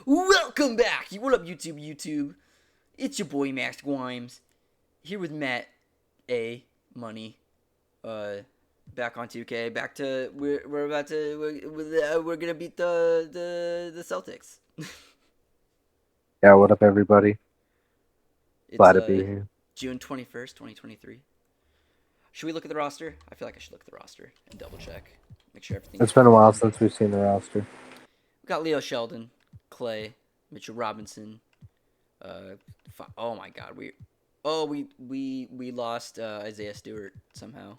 Welcome back! What up, YouTube? It's your boy, Max Grimes, here with Matt A. Money. Back on 2K. Back to, we're gonna beat the Celtics. Yeah, what up, everybody? It's, Glad to be here. June 21st, 2023. Should we look at the roster? I feel like I should look at the roster and double check. Make sure everything. It's been a while since we've seen the roster. We got Leo Sheldon, Clay, Mitchell Robinson. Oh my God, we lost Isaiah Stewart somehow.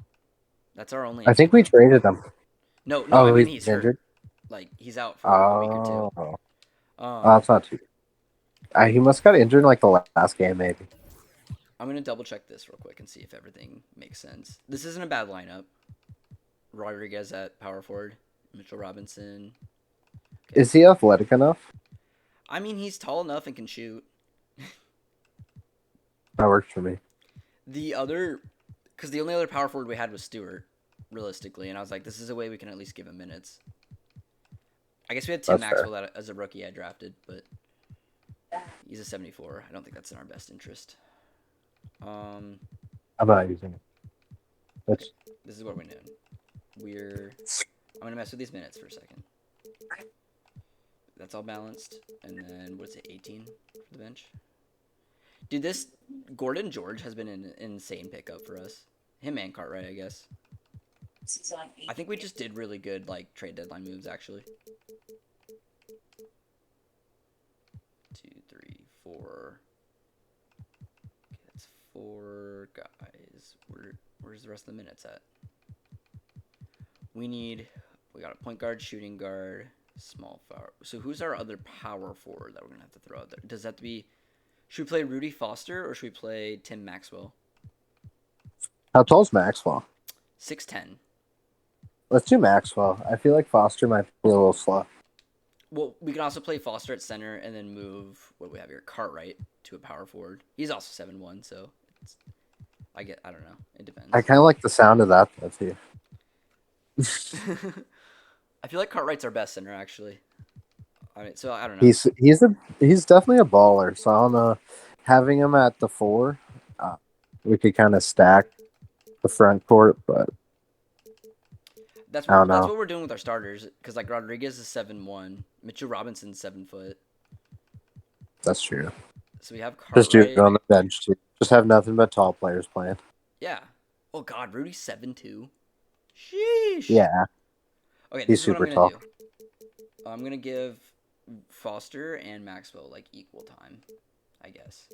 That's our only. I think we traded him. No, Oh, I mean he's he's hurt. injured. Like he's out for a week or two. That's not too. He must got injured in like the last game, maybe. I'm gonna double check this real quick and see if everything makes sense. This isn't a bad lineup. Rodriguez at power forward, Mitchell Robinson. Okay. Is he athletic enough? I mean, he's tall enough and can shoot. That works for me. Because the only other power forward we had was Stewart, realistically, and I was like, this is a way we can at least give him minutes. I guess we had Tim Maxwell as a rookie I drafted, but he's a 74. I don't think that's in our best interest. I'm not using it. Okay, this is what we're doing. I'm gonna mess with these minutes for a second. That's all balanced, and then what's it? 18 for the bench. Dude, this Gordon George has been an insane pickup for us. Him and Cartwright, I guess. I think we just did really good like trade deadline moves actually. 2, 3, 4. Okay, that's 4 guys. Where's the rest of the minutes at? We got a point guard, shooting guard, small forward. So who's our other power forward that we're gonna have to throw out there? Does that have to be? Should we play Rudy Foster or should we play Tim Maxwell? How tall's Maxwell? 6'10". Let's do Maxwell. I feel like Foster might be a little slow. Well, we can also play Foster at center and then move what do we have here, Cartwright to a power forward. He's also 7'1", so I don't know. It depends. I kind of like the sound of that though too. I feel like Cartwright's our best center actually. I mean, so I don't know. He's definitely a baller. So I don't know. Having him at the 4, we could kind of stack the front court, but that's what we're doing with our starters. Because like Rodriguez is 7'1", Mitchell Robinson's 7 foot. That's true. So we have Cartwright. Just do it on the bench too. Just have nothing but tall players playing. Yeah. Oh God, Rudy's 7'2". Sheesh. Yeah. Okay, he's super tall. I'm gonna give Foster and Maxwell like equal time, I guess.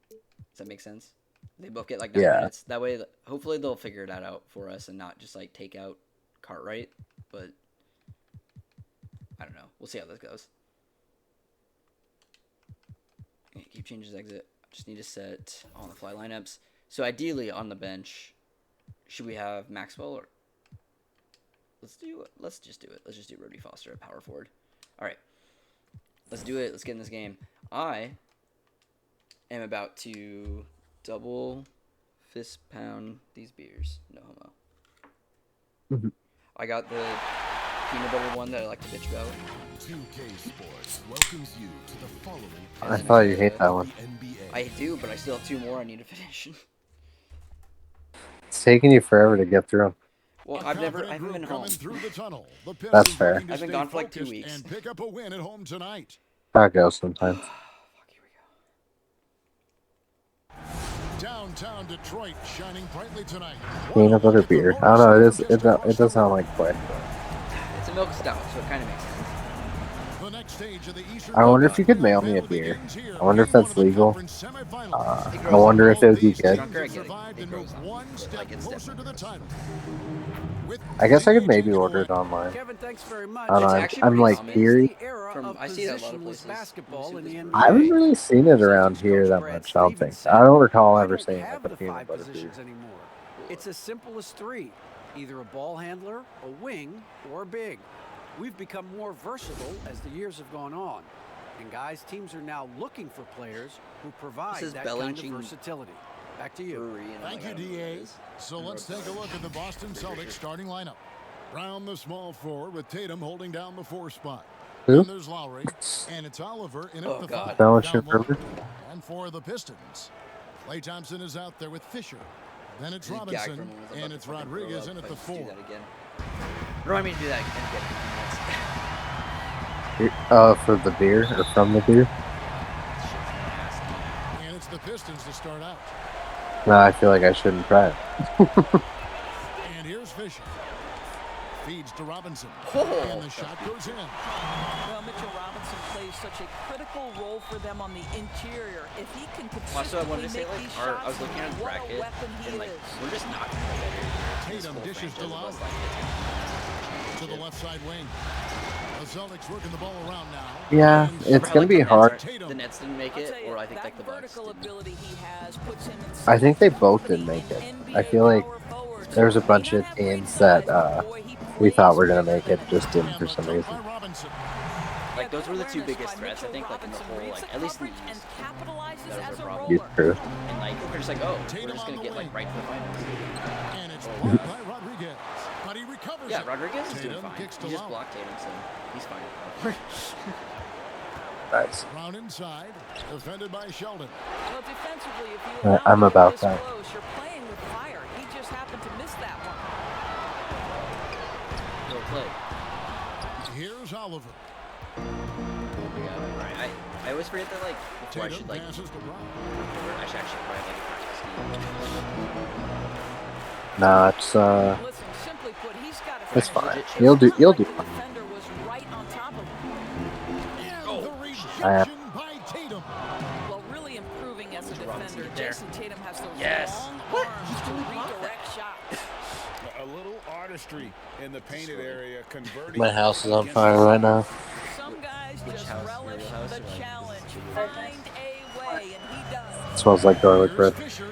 Does that make sense? They both get like 9 minutes. That way, hopefully they'll figure that out for us and not just like take out Cartwright. But I don't know. We'll see how this goes. Okay, keep changing his exit. Just need to set on the fly lineups. So ideally on the bench, should we have Maxwell or? Let's just do it. Let's just do Rudy Foster at power forward. All right. Let's do it. Let's get in this game. I am about to double fist pound these beers. No homo. Mm-hmm. I got the peanut butter one that I like to bitch about. 2K Sports welcomes you to the following. I thought you hate that one. I do, but I still have 2 more I need to finish. It's taking you forever to get through them. Well, I haven't been home. That's fair. I've been gone for like 2 weeks. And pick up a win at home tonight. That goes sometimes. Fuck, here we go. Downtown Detroit shining brightly tonight. Peanut butter beer. I don't know. It does sound like play. It's a milk stout, so it kind of makes sense. I wonder if you could mail me a beer. I wonder if that's legal. I wonder if it would be good. I guess I could maybe order it online. I don't know. I'm like theory. I see that a lot of places. I haven't really seen it around here that much. I don't think. I don't recall ever seeing like a peanut butter beer. It's as simple as 3: either a ball handler, a wing, or a big. We've become more versatile as the years have gone on. And guys, teams are now looking for players who provide that kind of versatility. Back to you. Thank you, DA. So let's take a look at the Boston Celtics starting lineup. Brown, the small forward, with Tatum holding down the 4 spot. Who? And there's Lowry. And it's Oliver in Oh, at the God. 5. Balance Down low. River. And for the Pistons, Klay Thompson is out there with Fisher. Then it's Just gag for a Robinson. moment. I was about And to it's fucking throw Rodriguez up in if at I the just do 4. that again. Remind me to do that again. For the beer or from the beer. Shit's nasty. And it's the Pistons to start out. No, I feel like I shouldn't try it. And here's Fisher. Feeds to Robinson. Oh, And the shot goes in. Well, Mitchell Robinson plays such a critical role for them on the interior. If he can Also, I consistently wanted to say, make like, these I shots, was looking at the what bracket, a weapon he and, like, is. we're just not going to play better. This Tatum whole dishes to franchise was, Lowry. like, To the left side wing. The Celtics working the ball around now. Yeah, And it's Remember how, gonna like, be the Nets hard. aren't- The Nets didn't make I'll it, tell you, or I think, that like, the Bucks vertical didn't. ability he has puts him in I think they such both company didn't make in it. NBA I feel like power forwards. there's a He bunch may of not have great teams size, that but boy, he we thought plays were gonna bigger make than it, just didn't And for the some dunk reason. by Robinson. Like, those good were the two awareness biggest by threats, I Mitchell think, like, in the Robinson. whole, Reads like, the at least in the coverage and East. capitalizes That was as their a problem. It's roller. true. And, like, we're just like, oh, we're Tatum just on going to the get, like, wing. right to the finals. And it's blocked by Rodriguez. But he recovers Yeah, it. Rodriguez is doing Tatum fine. kicks to He just Lowry. blocked Tatum, so he's fine. Nice. Brown inside. Defended by Sheldon. Well, defensively, if you allow I'm him about this that. close, you're playing with fire. He just happened to miss that one. Little play. Here's Oliver. Yeah, right. I always forget that, like, before I Tatum should, like, passes to Brown. I should actually probably have, like, a practice scheme. Nah, it's Listen, simply put, he's got to it's finish fine. it. You'll It's do not you'll like do the fine. defender was right on top of him. And the I have- rejection by Tatum. Well, really improving as a Robinson defender. get there. Jason Tatum has those Yes. long What? arms to redirect shots. A little artistry in the painted area, converting. My house is on fire right now. Some guys just house? relish Your house the or, like, challenge. this is Find a way, and he does. It smells like garlic Here's bread. Fisher.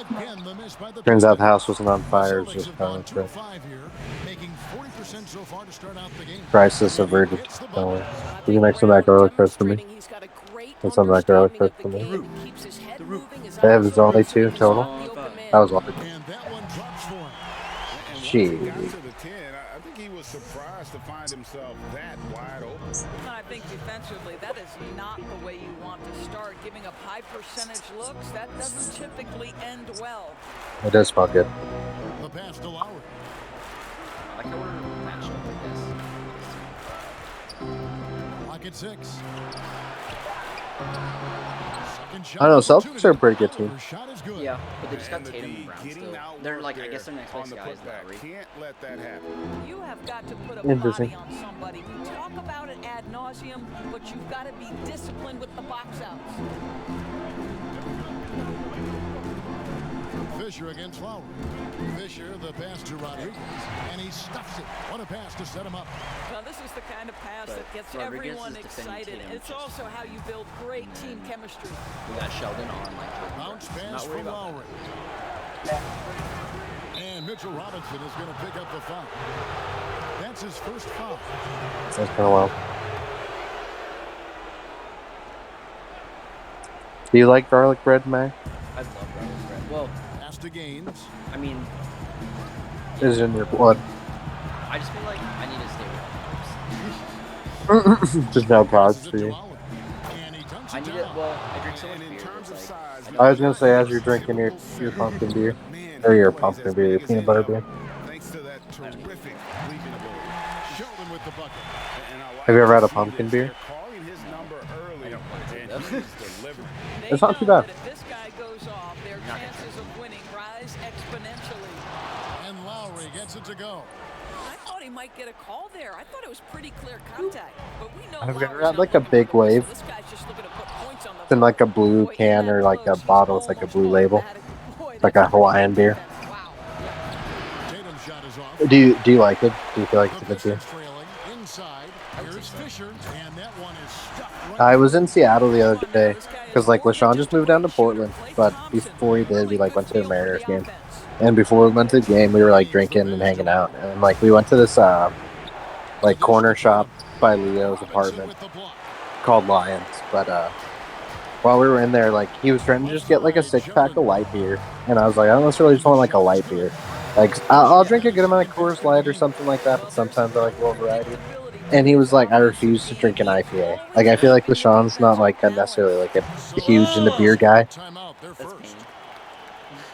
Again, the miss by the Turns out the Pistons. house wasn't on fire, it was Celtics just have gone garlic 2 bread. of 5 here, making 40% so far to start out the game. Crisis And he averted. hits the Don't button. worry. You can make some of that garlic bread for me. He's got a great And some of that garlic bread for understanding me. of the game. He keeps his head moving, his They have eyes his only open, 2 so total. he's not the open man. That was one. And that one drops for him. And once She. he got to the 10, I think he was surprised to find himself that wide open. And I think defensively, that is not the way you want to start. Giving up high percentage looks, that doesn't typically end well. It does smell good. The pass to Lowry. I like how we're matched up like this. Clock at 6. Second shot I don't know, Celtics opportunity. are a pretty good team. Oliver's shot is good. Yeah, but they just got And the Tatum D and Brown getting still. out They're work like, I there guess their next on best the guy is putback. Lowry. Can't let that happen. You have got to put a Interesting. body on somebody. We talk about it ad nauseum, but you've got to be disciplined with the box outs. Fisher against Lowry. Fisher, the pass to Rodriguez. And he stuffs it. What a pass to set him up. Well, this is the kind of pass But that gets Rodriguez everyone is defending excited. Tatum It's just- also how you build great team chemistry. We got Sheldon on, like, Jordan Bounce Brown. pass Not for worried about Lowry. And Mitchell Robinson is going to pick up the foul. That's his first foul. That's kind of well. Do you like garlic bread, May? that. I love garlic bread. Well, Pass to Gaines. I mean, Is it in your blood? I just feel like I need to stay with Just no carbs Passes it for to you. Oliver. And he dunks I it need down. it. Well, I drink so much And in beer. terms It's of like, size, I was gonna say, as you're drinking your pumpkin beer, Man, or he your plays pumpkin as beer, your big as peanut any butter of beer. them, thanks to that terrific leaping ability. Sheldon with the bucket. And I like Have you ever to had a see pumpkin this. beer? They're calling his number early, and them. he's delivering. They It's not too know bad. that if this guy goes off, their chances of winning rise exponentially. And Lowry gets it to go. I thought he might get a call there. I thought it was pretty clear contact. But we know Have you ever Lowry's had, not like, a looking big for the whistle. wave? This guy's just looking to put points on the It's in like a board. blue Boy, can he's or that like a close. He's bottle with like a almost blue label. automatic. Boy, Like that's a Hawaiian beer. defense. Wow. Tatum's shot is off. Do you like it? Do you feel like The it's a good beer? Pistons trailing inside. Here's Fisher. And that one is stuffed right I was in Seattle the other day because like LaShawn just moved down to Portland, but before he did, we like went to a Mariners game. And before we went to the game, we were like drinking and hanging out, and like we went to this like corner shop by Leo's apartment with the block. called Lions. But while we were in there, like he was trying to just get like a 6-pack of light beer, and I was like, I don't necessarily just want like a light beer. Like I'll drink a good amount of Coors Light or something like that, but sometimes I like a little variety. and he was like, I refuse to drink an IPA. Like, I feel like LaShawn's not like necessarily like a huge into beer guy. Timeout there That's first. pain.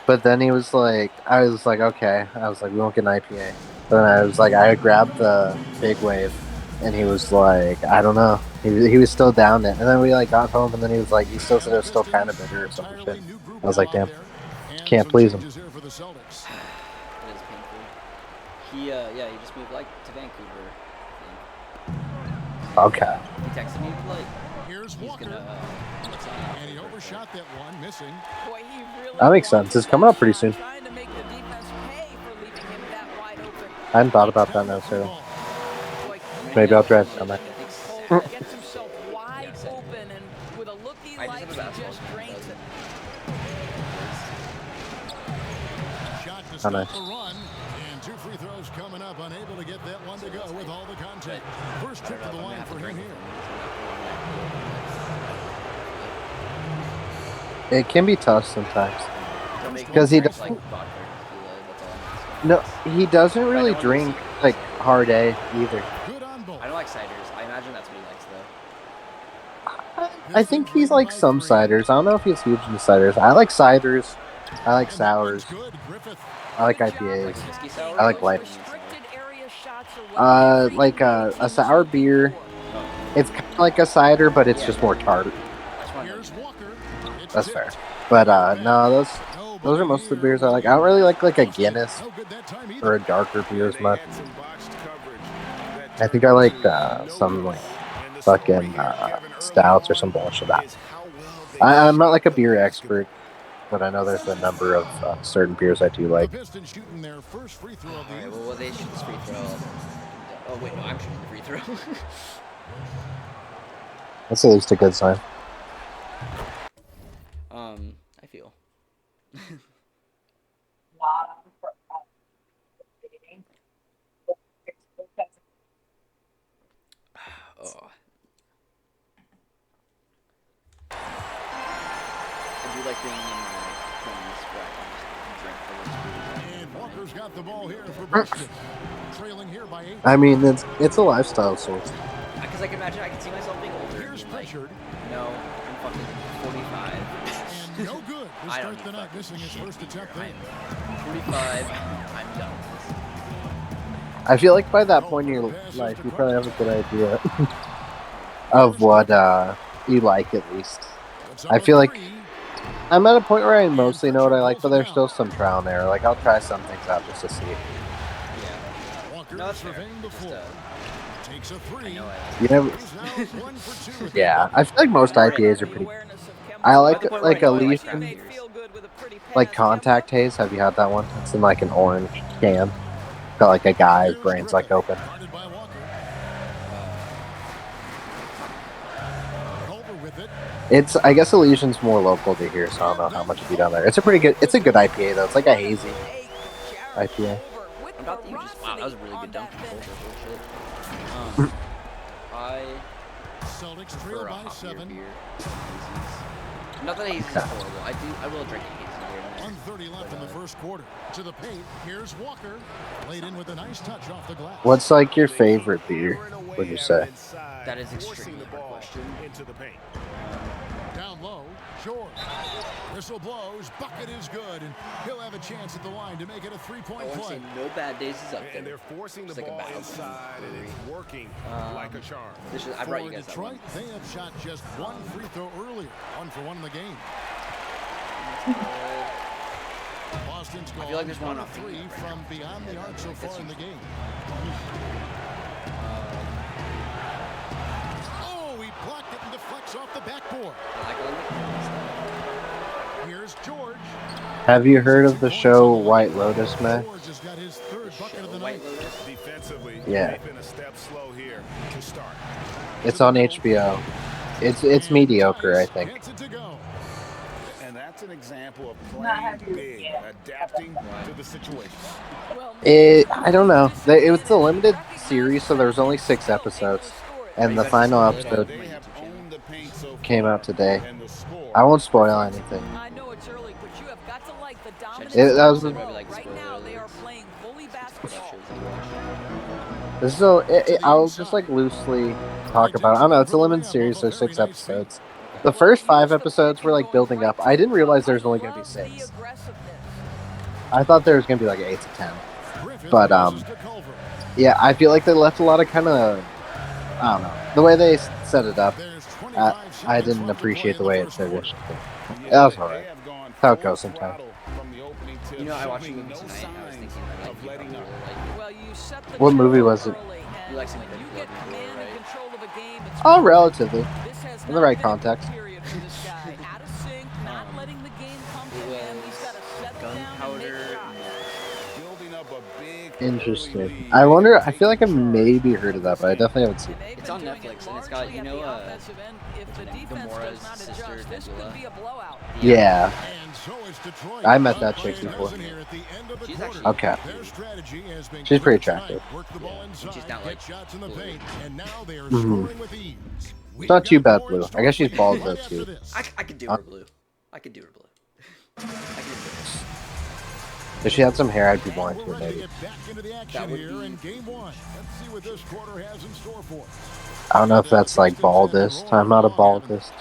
But then he was like, I was like, okay. I was like, we won't get an IPA. But then I was like, I grabbed the big wave, and he was like, I don't know. He was still down it. And then we like got home, and then he was like, he still said it was still kind of bitter or some shit. I was like, damn, can't please him. Changes here for the Celtics. It is painful. He just moved like to Vancouver. I Okay. think. He texted me like Here's he's Walker. gonna. And he overshot that one, missing. Boy, he really That makes wants sense. It's that coming up pretty shot, soon. trying to make the defense pay for leaving him that wide open. I hadn't thought about that necessarily. Boy, Maybe I'll try it come back. Cole gets himself wide open, and with a look he I just likes, have a he basketball just game, drains but- it. Shot to Oh, stop nice. the run. And 2 free throws coming up. Unable to get that one to go with all the contact. First I trip don't to know the if I'm gonna line have to for him drink here. It can be tough sometimes. Don't make Because me he drink, doesn't- like vodka or tequila. That's all I'm asking. No, he doesn't But I really don't wanna drink see- like hard A either. Good on both. I don't like ciders. I imagine that's what he likes though. I think he's like some ciders. I don't know if he's huge into ciders. I like ciders. I like And that one's sours. good. Griffith. I like Good job IPAs. Like whiskey sour. I like or light. Restricted area shots are what every Like NBA a team is sour looking beer. for. Oh, It's kind of like a cider, but it's Yeah. just more tart. I just wanna know Here's you meant. Walker. It's That's tipped. fair. But no, those are most of the beers I like. I don't really like a Guinness No good that time either. or a darker beer as They much. had some boxed coverage that I think turned I like into some no like use. And the fucking story here, Kevin, early stouts or on some bullshit. I'm is how well they not like a shot beer the expert, but I know there's a number of certain beers I do like. The Pistons shooting their first free throw of the Alright, year. well, they shoot this free throw. Oh wait, no, I'm shooting the free throw. That's at least a good sign. I feel. Oh. I do like being in my 20s where I can just drink the rest And Walker's got the ball here for Boston. Trailing here by 8. I mean, it's a lifestyle source. because I can imagine I can see myself being older. Here's And being like, Pritchard. no, I'm fucking 45. And no good to I don't start the need night, fucking missing his shit first attempt here. there. I'm 45. I'm done with this. I feel like by that point in your life, you probably have a good idea of what you like at least. I feel like I'm at a point where I mostly know what I like, but there's still some trial and error. Like I'll try some things out just to see. Yeah. Walker No, that's fair. surveying the Just, floor. Takes a I three. know I You never. He's now 1 for 2 with Yeah, that I feel like most IPAs are pretty. I like the point like where a I know I leaf like and beers. like contact haze. Have you had that one? It's in like an orange can. Got like a guy's brains like open. Guarded by Walker. Culver with it. It's I guess Elysian's more local to here, so I don't know how much it'd be down there. It's a pretty good. It's a good IPA though. It's like a hazy IPA. I'm about to use just wow, that was a really good dunk from Culver. Bullshit. I Celtics trail prefer a by hoppier 7. beer. Hazies. Not that hazies is horrible. I will drink a hazy here and there. 1:30 left in the first quarter. To the paint. Here's Walker. Laid in with a nice touch off the glass. What's like your favorite beer? Would you say? That is extremely hard question. Into the paint. Down low. George. Whistle blows. Bucket is good. And he'll have a chance at the line to make it a I three-point want to play. say no bad days is up And there. they're forcing the It's like a ball battle. inside, and it's working like a charm. This is, I brought you For guys that one. Detroit, they have shot just one free throw earlier. 1 for 1 in the game. Boston's I feel like there's one gone off the 3 right from now. beyond the arc so far in the game. Oh, he blocked it and deflects off the backboard. I like Here's George. Have you heard of the show White Lotus, man? George has got his third bucket of the night. White Lotus. Defensively, Yeah. they've been a step slow here to start. It's on HBO. It's mediocre, I think. Gets it to go. And that's an example of playing big, adapting to the situation. I don't know. It was a limited series, so there was only 6 episodes, and the final episode They have owned the paint so came far, out today. and the score I won't spoil anything. I know it's early, but you have got to like the dominance. That was of the- the ball. Right now, they are playing bully basketball. Shows that you watch. This is I'll just like loosely talk about it. I don't know. It's a limited series, so 6 episodes. The first 5 episodes were like building up. I didn't realize there was only going to be 6. I thought there was going to be like 8 to 10. But yeah, I feel like they left a lot of kind of, I don't know, the way they set it up. I didn't appreciate the way it finished. That was alright. That's how it goes sometimes. You know, I watched a movie tonight, and I was thinking that like, people really like Well, you set the What movie tone was it? early, You like and something when you like get that, command and right? control of a game, it's Oh, powerful. relatively. This has In the not right been a good context. period for this guy. Out of sync, not letting the game come to It him. He's got to settle down and make Gunpowder. shots. Building up a big Interesting. early lead. I wonder. I feel like I maybe heard of that, but I definitely haven't seen And it. they've It's been on doing Netflix, it and it's got, largely you at know, the offensive end. If the defense Gamora's does not sister, adjust, this Nebula. could be a blowout. Yeah. And so is Detroit. I met that chick Playing before. dozen here at the end of the She's quarter. actually Okay. Their strategy has been She's pretty clear tonight. attractive. Work the ball Yeah, and inside, she's not, get like, shots in the blue. paint, and now they are Mhm. scoring with ease. We've Not too got bad more blue. in I store guess she's for you bald right though after too. this. I could do her blue. I could do her blue. I could do blue. If she had some hair, I'd be more And into we're it ready to maybe. get back into the That action would here be- in game 1. Let's see what this quarter has in store for us. I don't know if that's like baldest. I'm not a baldest.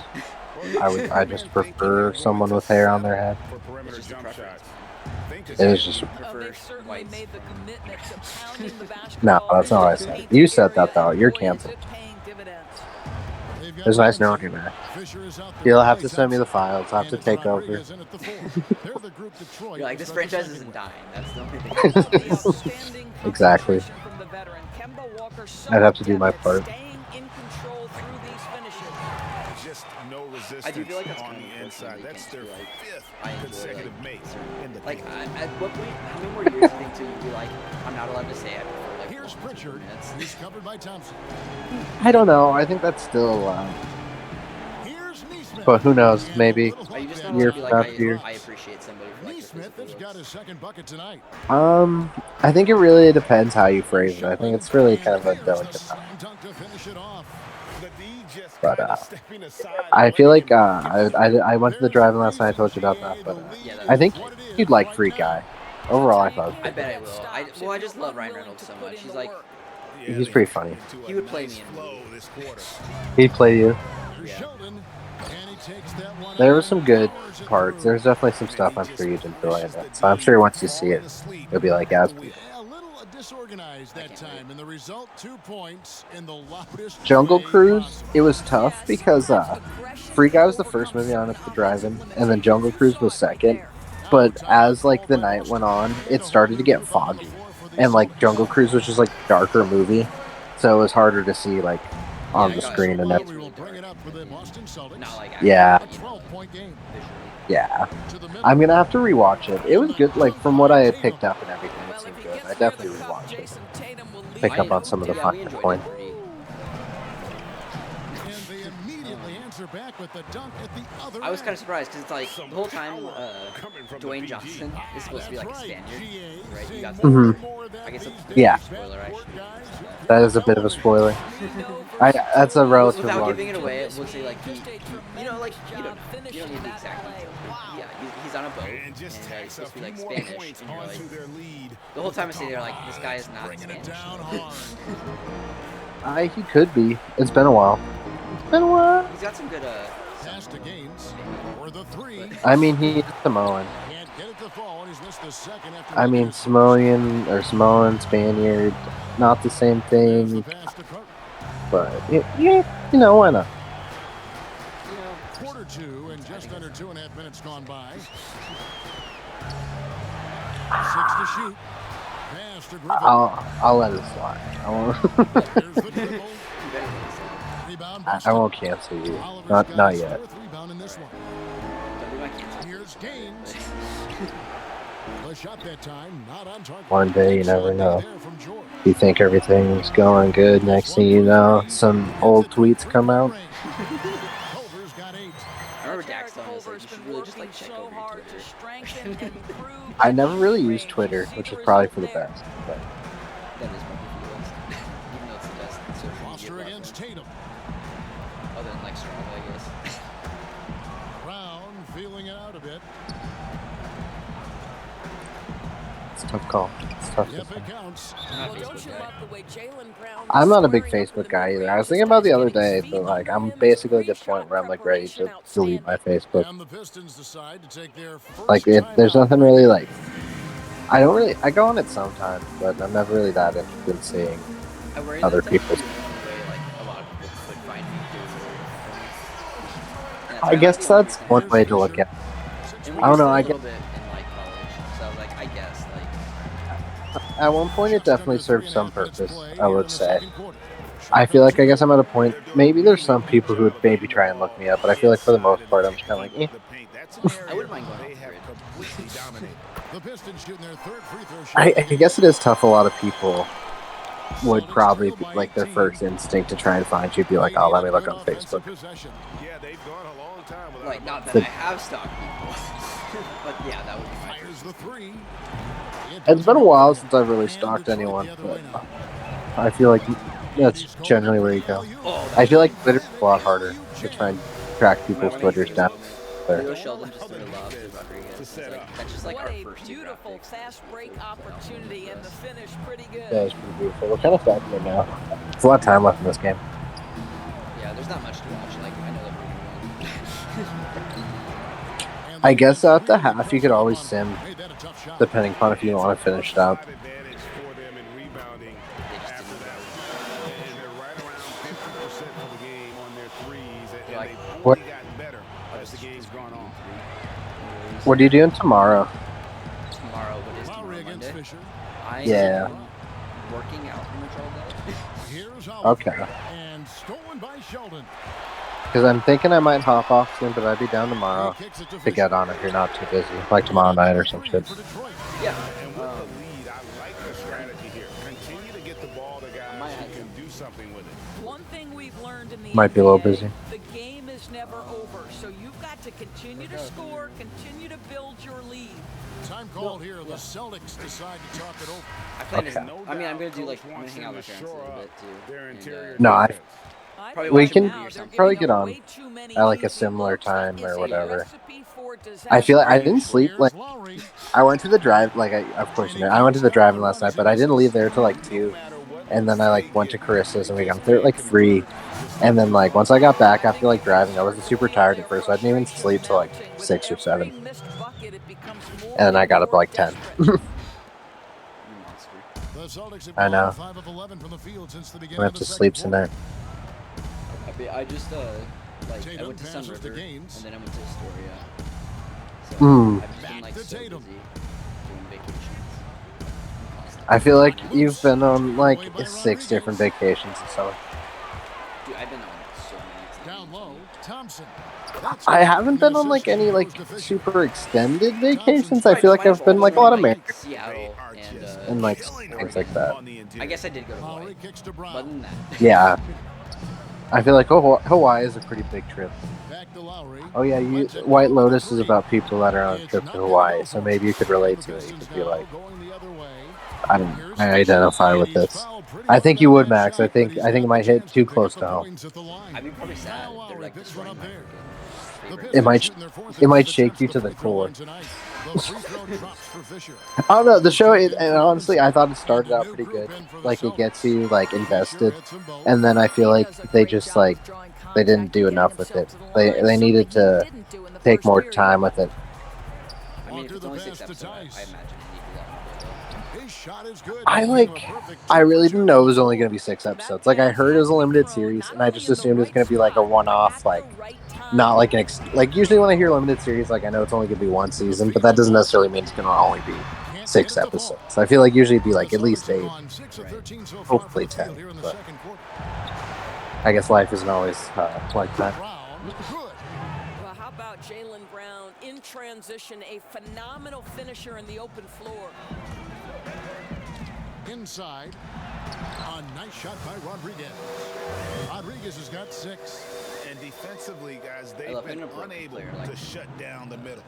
I just prefer someone with hair on their head. For perimeter It's just a jump preference. shots. Think It is just Prefer They've certainly whites. made the commitment to pounding the no. basketball That's not what I into the said. paint You said that area, though. and You're boy, is canceled. it paying dividends. They've got It was nice Thompson. knowing you, man. Fisher is out there You'll with have Klay to send me the Thompson. files. I'll have And to it's take over. Rodriguez in at the 4. They're the group Detroit You're like, will this start the franchise second isn't with. dying. That's the only thing. How about the outstanding Exactly. concentration from the veteran? Kemba Walker so I'd have to do my adept at part. staying in control through these finishes. just no resistance I do feel like that's on kind of the inside. unfortunate. That's their Like, fifth I enjoy, consecutive like, make certain- in the Like, paint. at what point, how many more years do you think to be like, I'm not allowed to say I prefer like Here's 1 or 2 Pritchard. minutes? He's covered by Thompson. I don't know. I think that's still. Here's Neesmith. But who knows? And a Maybe. little Are you just hook not there. allowed to be like, Year after year. I appreciate somebody for like their Neesmith physical has got looks? his second bucket tonight. I think it really depends how you phrase it. I think it's really kind of a There's delicate the thing. slam dunk to finish it off. The D just But kinda stepping aside and I feel letting like him I went to the drive-in last night. I told you about that, but Yeah, I think you'd like Free Guy. Overall, I thought I bet I will. I just love Ryan Reynolds so much. He's like, Yeah, he's they pretty got funny. into a He would play nice me in a flow movie. this quarter. He'd play you. Here's Yeah. Sheldon, and he takes that one There out was some and good powers it parts. through. There's definitely some stuff I'm sure you'd enjoy in it. So I'm sure once you see it, it'll be like as Yeah, a little disorganized that can't time, and the result 2 points in the loudest Jungle way Cruise. possible. It was tough because Free Guy was the first movie on at the drive-in, and then Jungle Cruise was second. But as like the night went on, it started to get foggy, and like Jungle Cruise was just like a darker movie, so it was harder to see like on Yeah, the I got screen it. and We everything. will bring it up for the Boston Celtics. not like Yeah. A 12-point game. Yeah, To the middle. I'm gonna have to rewatch it. It was good, like from what I had picked up and everything. It seemed good. I definitely rewatch it. Pick up on some of the we fine enjoyed points. it pretty. And they immediately answer back with the dunk at the other I was kind end. of surprised because it's like the whole time coming from the Dwayne PG. Johnson is supposed to be like a That's Spaniard, GA, right? You seeing got more Mhm. and more of that I guess these it's days. Yeah. spoiler. I Backcourt should. guys. That is a bit of a spoiler. That's a relative Without large. giving it away, we'll say like he you know, like you don't need the exact details. Yeah, he's on a boat And just and tacks he's a supposed to be few like more Spanish, points and you're like, onto their lead. the whole time I say they're like, this guy is not Bringing it Spanish. down hard. He could be. It's been a while. It's been a while. He's got some good Pass to Gaines for the 3. I mean, he's Samoan. Can't get it to fall, and he's missed the second after I mean, Samoan, Spaniard, not the same There's the thing. pass to Carter. But yeah, you know, why not? Quarter 2 and just under 2.5 minutes gone by. 6 to shoot. Pass to Griffin. I'll let it slide. Here's the dribble. Rebound. I won't cancel you. Oliver's Not got his yet. 4th rebound in this one. Don't be my cancer. Here's Gaines. The shot that time, not on target. One day you never Excellent know. there from George. You think everything's going good. Next thing you know, some old tweets come out. Culver's got 8. I remember Dax telling us like you should really just like check over your Twitter. I never really used Twitter, which is probably for the best. But That is probably for the best. Even though it's the best social media Foster against platform. Tatum. Other than like Strava, I guess. Brown feeling it out a bit. It's a tough call. It's tough to Yep, say. it counts. Well, don't you love the way Jaylen Brown I'm not a big squaring up in Facebook the guy either. mid-range, I was his thinking about guys the other getting his day, feet but like under I'm him, basically his at the point pre-shot where I'm like ready preparation to delete my Facebook. And the Pistons decide to take their first Like there's timeout nothing right really here. like I go on it sometimes, but I'm never really that interested in seeing I worry other that that's people's. the only way like a lot of people could find me through. I guess that's one way to look at it. And I don't know, I I used it a guess little bit in like college, so like I guess like at one point it Just definitely under served some 3.5 minutes purpose, played I here would in the say. second quarter. I feel like I guess I'm at a point, maybe there's some people who would maybe try and look me up, but I feel like for the most part I'm just kind of like, eh. I wouldn't mind going off They the have grid. completely dominated. The Pistons shooting their third free throw shot. I guess it is tough. A lot of people would probably be, like their first instinct to try and find you, be like, oh, let me look on Facebook. Yeah, they've gone a long time without Like not that The- I have stalked people, but yeah, that would be my Fires first. the three. It's been a while since I've really stalked anyone, but I feel like that's generally where you go. Oh, I feel like Twitter's a lot harder to try and track people's Twitters down. Leo Sheldon just threw a lob to Rodriguez. It's like, that's just like What our a first two draft beautiful picks. fast break opportunity, and the finish pretty good. Yeah, it's pretty beautiful. We're kind of back there now. There's a lot of time left in this game. Yeah, there's not much to watch. Like I know that we're gonna win. I guess at the half you could always sim, depending upon if you want to finish it up. advantage for them in rebounding They just after didn't that. And they're right around 50% for the game on their threes, and Like, they've what- only gotten better as the game's gone on. What are you doing tomorrow? Tomorrow, what is Lowry tomorrow, against Monday? Fisher. I Yeah. am working out pretty much all day. Here's Oliver. Okay. And stolen by Sheldon. Because I'm thinking I might hop off soon, but I'd be down tomorrow He kicks it to Fisher. get on if you're not too busy. Like tomorrow night or some shit. For Detroit. Yeah. And with the lead, I like the strategy here. Continue to get the ball to guys Might who have can do something with it. One thing we've learned in the Might be a little NBA, busy. the game is never over, so you've got to continue to score, continue to build your lead. Time called here. The Celtics decide to talk it over. I plan Okay. to. I mean, I'm gonna do like I'm gonna hang out with my parents a little bit too. Their and, interior No, I- defense. I Probably think We watch a can movie or now they're something. probably giving get up on way too many at like a easy similar looks. That time is or a whatever. recipe for I feel like I disaster. didn't sleep. Like Here's Lowry. I went to the drive. Like of course you know, I went to the drive-in last night, but I didn't leave there till like 2. And then I like went to Carissa's and we got there at like 3. And then like once I got back after like driving, I was super tired at first. So I didn't even sleep till like 6 or 7. And then I got up at like 10. You monster. The Celtics have I know. gone 5 of 11 from the field since the I beginning have of to the sleep second quarter. tonight. I just like I Tatum went to Sun passes to River Gaines. and then I went to Astoria. So Mm. I've just been like Back to so Tatum. busy doing vacations. I feel like you've been on like 6 different vacations and stuff. Dude, I've been on so many. It's not Down even low, funny. Thompson. I haven't been on like any like super extended vacations. I feel like I've been like a lot of America Seattle and and like things like that. I guess I did go to Hawaii. Lowry kicks to But other Brown. than that, Yeah, I feel like Hawaii is a pretty big trip. Back to Lowry. Oh yeah, White Lotus is about people that are on a trip to Hawaii, so maybe you could relate to it. You could be like, Going the other way. I identify with this. I think you would, Max. I think it might hit too close to home. I'd be probably sad if they're like destroying my freaking favorite. It might shake you to the core. I don't know. The show, and honestly, I thought it started out pretty good. Like it gets you like invested, and then I feel like they just like they didn't do enough with it. They needed to take more time with it. I mean, if it's only 6 episodes, I imagine it needs a lot more. His shot is good. I really didn't know it was only going to be 6 episodes. Like I heard it was a limited series, and I just assumed it was going to be like a one-off, like not like an like usually when I hear limited series, like I know it's only going to be 1 season, but that doesn't necessarily mean it's going to only be 6 episodes. I feel like usually it'd be like at least 8, hopefully 10. But I guess life isn't always like that. Well, how about Jaylen Brown in transition, a phenomenal finisher in the open floor. Inside. A nice shot by Rodriguez. Rodriguez has got 6. And defensively, guys, they've love been hitting a broken unable player, like- to shut down the middle.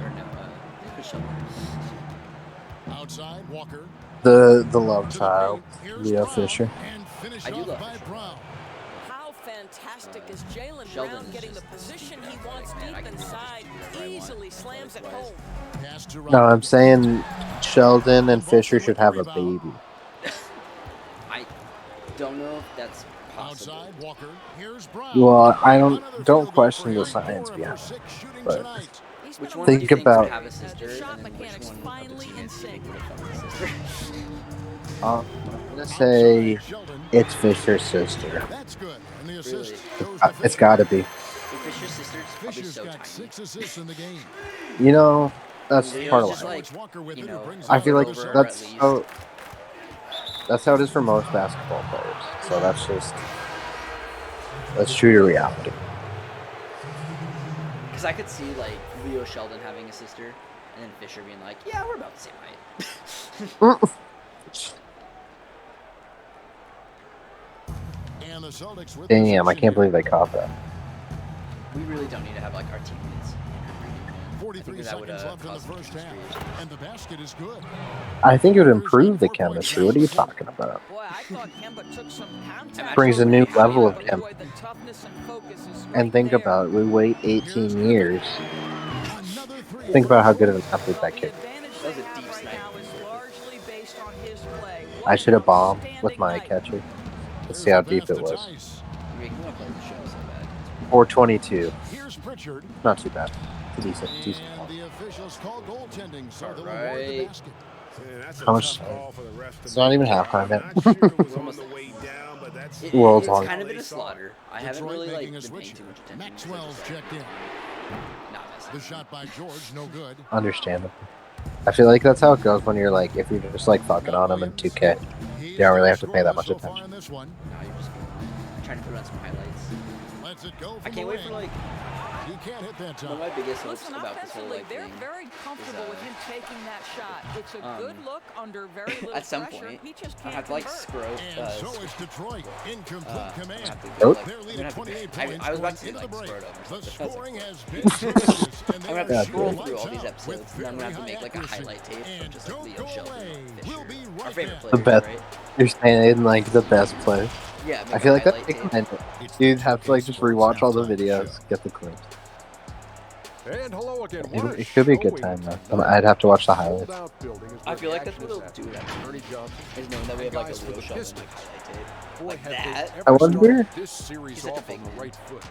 Or no, Chris Shelton. Outside, Walker. The love To the child, paint. Here's Leo Brown, Fisher. and finished I do off love by Fisher. Brown. How fantastic as Jaylen Sheldon Brown is getting the just position he like, wants man, I deep can just inside, do whatever I want. easily slams it Otherwise- home. Pass to No, I'm Robinson. saying Sheldon and Boston Fisher with should the have a rebound. baby. I don't know if that's possible. Outside, Walker. Here's Brown. Well, I Another don't field goal question for the him. science 4 behind for it, 6 shooting but tonight. He's been Which a one do you think think about- would have a sister, the shot and then which mechanics one of finally the in teammates do you sync. think would have fucked the sister? I'm gonna say Outside, Sheldon. it's Fisher's sister. That's good. And the assist Really? goes to It's Fisher. got to be. If Fisher's sister's probably Fisher's so got tiny. 6 assists in the game. You know, that's Leo's part of just why. like, Walker with you it, who know, brings I it feel up like to the over Celtics. at least. that's how it is for most basketball players. So that's true to reality. Because I could see like Leo Sheldon having a sister, and then Fisher being like, "Yeah, we're about the same height." And the Celtics with Damn, I possession can't here. believe they caught that. We really don't need to have like our teammates. 43 that would, seconds left in the cause some first half. chemistry And the basket is good. I think it would Walker's got improve the 4 points chemistry. now What are in you the quarter. talking about? Boy, I thought Kemba took some contact. Brings a new level of But him. boy, the toughness and focus is And right think there. about it, we wait 18 years. Another 3 Think for about how good of George. an athlete Well, that the kid is. advantage That was they a have deep right snipe. now is largely based on his play. I What should have an bombed with outstanding my night. catcher. Let's There's see how the deep pass it to was. Tice. You make me want to play the show so bad. 422. Here's Pritchard. Not too bad. It's a decent And ball. the officials call goaltending, so they'll award the Alright. basket. Man, that's a How much- tough call for the ref to It's not make. even halftime yet. I'm not sure it was We're on almost the there. way down, but that's World's It's long. kind of been a slaughter. I haven't Detroit really like making a been switch paying too here. much attention. Maxwell's so just, checked in. Not messing. The shot by George, no good. Understandable. I feel like that's how it goes when you're like, if you're just like fucking on them in 2K. He's don't really the have to pay that scorer much so far attention. in this one. No, you're just trying to put on some highlights. Lets it go I from can't the wait for wing. like He can't hit that one of time. my biggest hopes Listen, about this whole offensively, like they're thing. very comfortable with him taking that shot. It's a good look under very little At some pressure. point, He just I can't have to like convert. scroll. And so it's Detroit in complete I'm gonna command. have to Oh. go, like, They're I'm leading gonna have to 28 go- points I was about to going say into like the scroll break. it over. The but that's, like, scoring cool. has been tremendous, and I'm gonna have they to are scroll shooting through all lights these out episodes, with and then I'm gonna have to very make like a accuracy. highlight tape of And just like don't Leo go Sheldon, away. Fisher, We'll be our right favorite back. The players, best. right? You're saying like the best play. Yeah, make I feel a like that highlight takes a tape. minute. It's the You'd have to like 2K just Sports rewatch all the halftime videos, show. get the clips. And hello again. It could be a good time though. I'd have to watch the highlights. I feel like that's what they'll do that. Is knowing that we have like a Leo Sheldon like highlight tape. Like that. I wonder- This series He's such a off big on the man. right foot.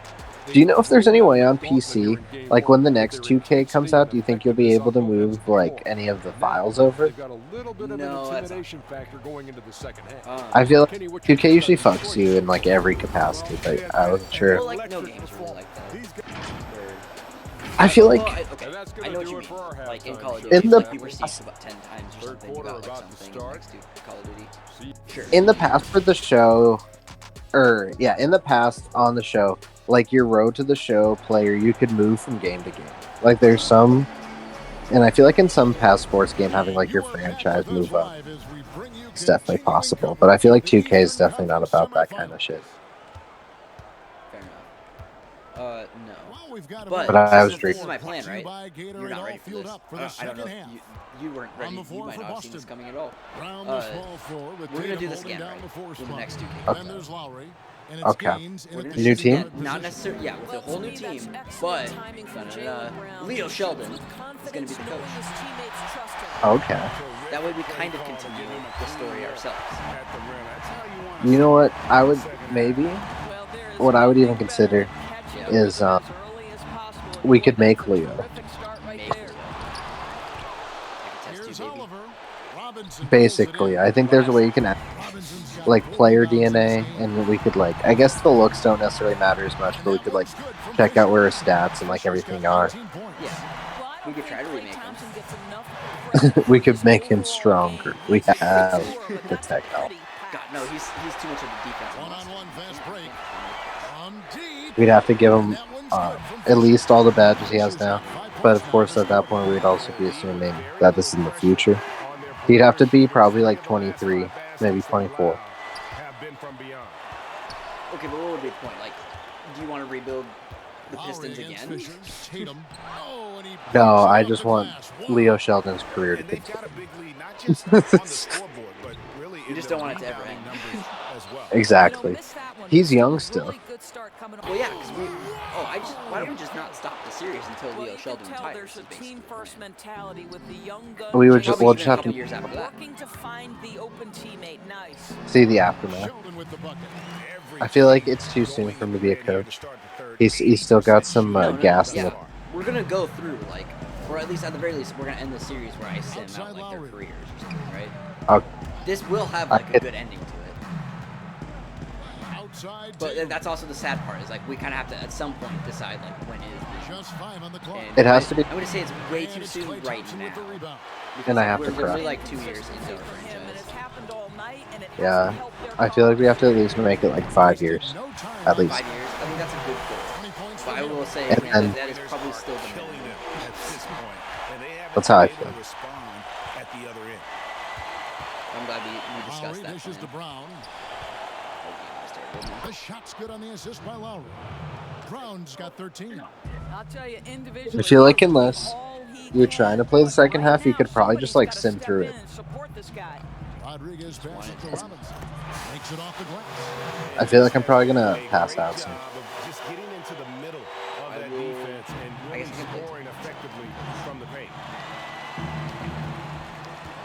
Do you know if there's any way on PC, like when the next 2K comes out, do you think you'll be able to move like any of the files over? They've got a little bit of No, an that's intimidation factor going into the second half. I feel like Kenny, what you 2K think usually about fucks Detroit's you in shooting? like every capacity, but I wasn't Well, sure. like no games really like that. Where- I feel Well, like okay, And that's I gonna know what do you it mean. for our Like in halftime Call of show. Duty, In the like, you were past- seized about 10 times or Third something. You quarter got like about to something start. next to Call of Duty. See, Sure. in the past for the show, in the past on the show, like your road to the show player, you could move from game to game. Like there's some, and I feel like in some past sports game, having like your franchise move up, it's definitely possible. But I feel like 2K is definitely not about that kind of shit. Fair enough. No. But I was this is my plan, right? You're not ready for this. I don't know. You weren't ready. You might not have seen this coming at all. We're gonna do this again, right? With the next 2K. Okay. We're gonna New do team? this again. Not necessarily, yeah, with a whole new team, but Leo Sheldon is gonna be the coach. Okay. That way we kind of continue the story ourselves. You know what? I would maybe. What I would even consider is we could make Leo. Maybe. Like a test tube, baby. Basically, I think there's a way you can add like player DNA, and we could like. I guess the looks don't necessarily matter as much, but we could like check out where his stats and like everything are. Yeah. We could try to remake him. We could make him stronger. We have the technology. God, no, he's too much of a defensive One-on-one fast break. From deep. We'd have to give him at least all the badges he has now. But of course, at that point, we'd also be assuming that this is in the future. He'd have to be probably like 23, maybe 24. Okay, but what would be the point? Like, do you want to rebuild the Pistons again? No, I just want Leo Sheldon's career to continue. You just don't want it to ever end. Exactly. He's young still. Well, yeah, because why don't we just not stop the series until Leo Sheldon retires? There's a team-first mentality with the young guns. We'll just even a have couple to years after that. Working to find the open teammate. Nice. see the aftermath. I feel like it's too soon for him to be a coach. He's still got some gas in Yeah, the we're gonna go through or at least at the very least, we're gonna end the series where I sim out their careers or something, right? This will have a good ending to it. But that's also the sad part is we kind of have to at some point decide when is the It has to be. I'm gonna say it's way too soon right now. And I have to we're cry. like 2 years into our franchise. Yeah, I feel like we have to at least make it 5 years, at least. 5 years. I think that's a good goal. But I will say And- again and- that is probably still the minimum. That's how I feel. I'm glad we discussed that. Dishes to plan. Brown. The shot's good on the assist by Lowry. Brown's got 13. I'll tell you, individually, I feel like he's unless all he you're can. trying to play the second half, you Right could now, probably just somebody's gotta sim step through in it. and support this guy. Rodriguez passes to Robinson. Makes it off the glass. I feel like I'm probably gonna pass out soon. Just getting into the middle of I that will- defense and I really guess I can play scoring effectively from the paint.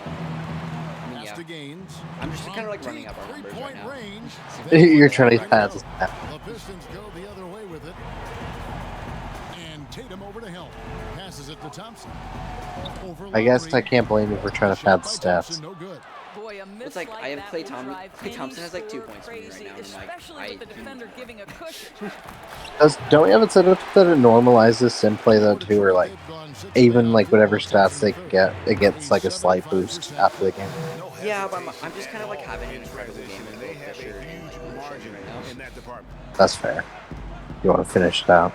I mean, Pass yeah. to Gaines. I'm just From kind of running deep up our numbers right three-point now. range. You're trying to pass this out. The Pistons go the other way with it. And Tatum over to Hill. Passes it to Thompson. Over I guess Lowry. I can't blame you for trying to Shot pad by the stats. Thompson, no good. Boy, a miss It's like I have that Klay will Thompson. drive Klay Thompson has any 2 scorer points for me right crazy, now. And especially with the defender giving a cushion. Don't we have it set up that it normalizes sim play though too, or even whatever stats they get, it gets a slight boost after the game. Yeah, but I'm just kind of having an incredible game with both Fisher and Marshall right now. in that department. That's fair. You want to finish it out.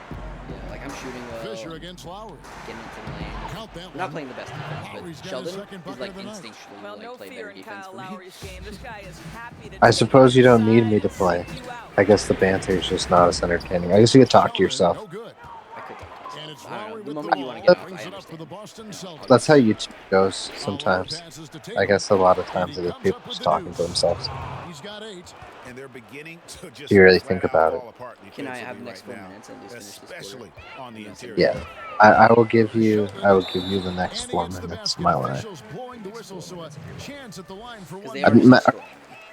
Yeah, I'm shooting well, Fisher against Lowry. getting into the lane. Count that We're not one. playing the best defense, Lowry's but got Sheldon his second is bucket of the night. instinctually Well, no play fear better in defense Kyle for me. Lowry's game. This guy is happy to I take suppose it you don't need me inside to and play. seek you out. I guess the banter is just not as entertaining. I guess you could talk to yourself. No good. I could talk to And myself. it's I don't Lowry know. The with the moment you ball. want to get off, Brings I it up for the understand. Boston Celtics. That's how YouTube goes Lowry sometimes. passes to I Tatum. guess a lot of And times he it is comes people up with just the talking to deuce. themselves. He's got 8. And they're beginning to just Do you really flat think out about it? fall apart Can I have the defensively next 4 right now, minutes and just finish this especially quarter? on the interior. Yeah, I will give you the next And he 4 hits the minutes of basket. my life. Officials blowing the whistle, so a chance at the line for Because one. they I'm already not- destroyed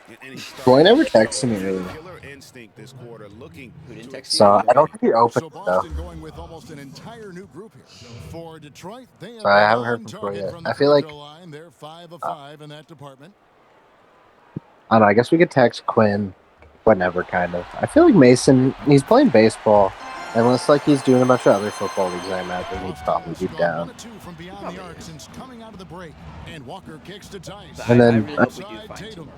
me. And he started Roy never to show texted me earlier. killer instinct this quarter, looking Who didn't to text you? So I don't think you're open So though. Boston going with almost an entire new group here. For Detroit, they have So I haven't been heard on from Troy target yet. from the I feel free like throw line. They're 5 of 5 in that department. I don't know. I guess we could text Quinn whenever, kind of. I feel like Mason, he's playing baseball. Unless he's doing a bunch of other football leagues, I imagine he'd probably be Gone down. 1 of 2 from beyond the arc since coming out of the break. And Walker kicks to Tice. But And I then- really hope we do Inside find 2 Tatum. more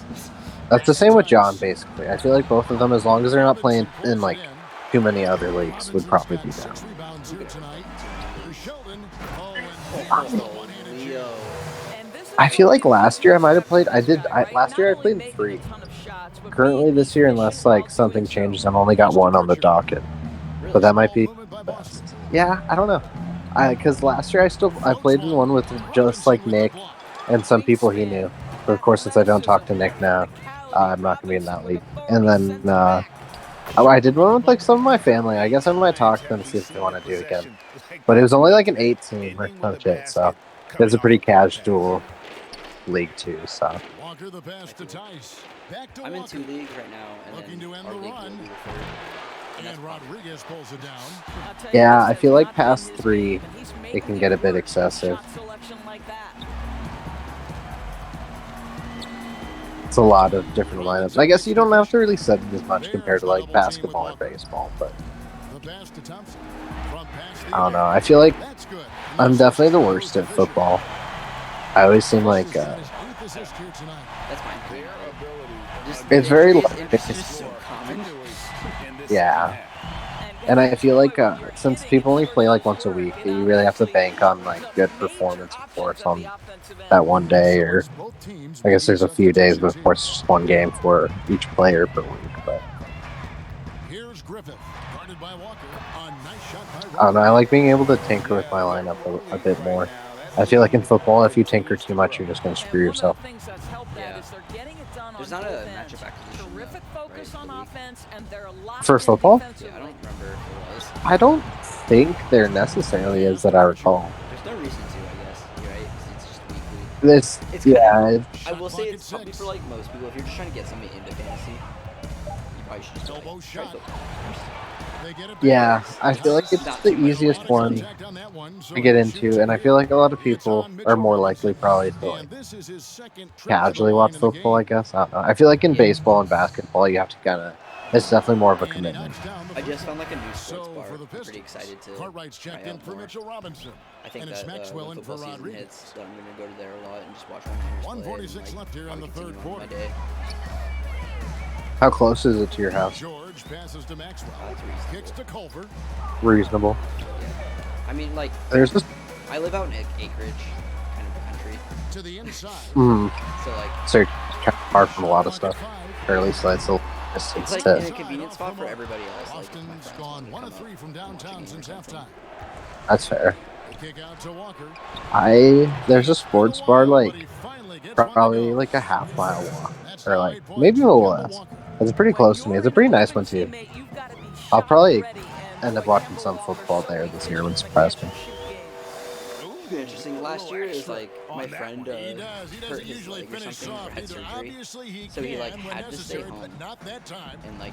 players. That's the same with John, basically. I feel like both of them, as long as they're not playing in too many other leagues, would probably be down. 6 rebounds here tonight. For Sheldon. Oh, and Oh, Leo. I feel like last year I might have played. Last year I played 3. Currently this year, unless something changes, I've only got 1 on the docket. But that might be best. Yeah, I don't know. Because last year I played in one with just Nick and some people he knew. But of course, since I don't talk to Nick now, I'm not gonna be in that league. And then I did one with some of my family. I guess I might talk to them to see if they want to do it again. But it was only an 8 team or some shit, so it's a pretty casual league too. So Walker the pass to Tice. Back to I'm in Walker. 2 leagues right now, and Looking then to end our the league run. will be the 3rd. And Rodriguez pulls it down. yeah, I feel like past 3, it can get a bit excessive. It's a lot of different lineups. I guess you don't have to really set it as much compared to basketball and baseball, but The pass to Thompson. Front pass to I don't know. Young. I feel like That's good. I'm definitely the worst at football. I always seem His 8th assist here tonight. That's fine. Just, It's very it's just so common. yeah. And I feel like since people only play once a week, you really have to bank on good performance before it's on that one day, or Both teams I guess there's a few days before it's just one game for each player per week. But Here's Griffith, guarded by Walker. A nice shot by I don't know. I like being able to tinker with my lineup a bit more. I feel like in football, if you tinker too much, you're just going to screw yourself. Yeah. There's not a matchup acquisition. Terrific focus on offense, and they're locked For in football? Yeah, I don't remember if it was. I don't think there necessarily is that I recall. There's no reason to, I guess. You're right. It's just weekly. It's It's kind yeah. of, I will say it's probably for like most people. If you're just trying to get somebody into fantasy, you probably should just Elbow like, try shot. football. They get it Yeah, back. I feel like it's Not the too much easiest fun. one Contact on that one, so to get he into, shoots and I it. feel like a lot of It's people on are Mitchell more Robinson. likely probably to like And this is his second trip to the casually line watch in the football. I game. guess I don't know. I feel like in Yeah. baseball and basketball, you have to kind of. It's definitely more of a And he commitment. knocks down the I just first found one. like a new sports So bar. for the I'm pretty Pistons, excited to Cartwright's try checked in out for more. Mitchell Robinson. I think And it's that Maxwell when in for football season Rodriguez. hits, that I'm gonna go to there a lot and just watch my Niners play. 1:46 and, left here in probably the third continue on with quarter. my day. How close is it to your house? George passes to Maxwell. That's reasonable. Kicks to Culver. Reasonable. I mean, like, There's this. I live out in acreage, kind of the country, To the inside. so like, So you're kind of far from a lot of stuff, or at least that's a it's distance like in to. a convenient spot for everybody else. Like, if my Austin's friends gone want to 1 come of up 3 from and watch a downtown game or since something. halftime. That's fair. The kick out to Walker. There's a sports bar like But he finally gets one to probably go. like a half-mile walk, That's or now like 8 points maybe a for little Kemba less. Walker. It's pretty close to me. It's a pretty nice one too. I'll probably end up watching some football there this year. Wouldn't surprise me. It'd be interesting. Last year, it was like my friend He does. He hurt doesn't his usually leg or finish something, or soft had either. surgery, Obviously, he so he like can when had to stay necessary, home, but not that time. and like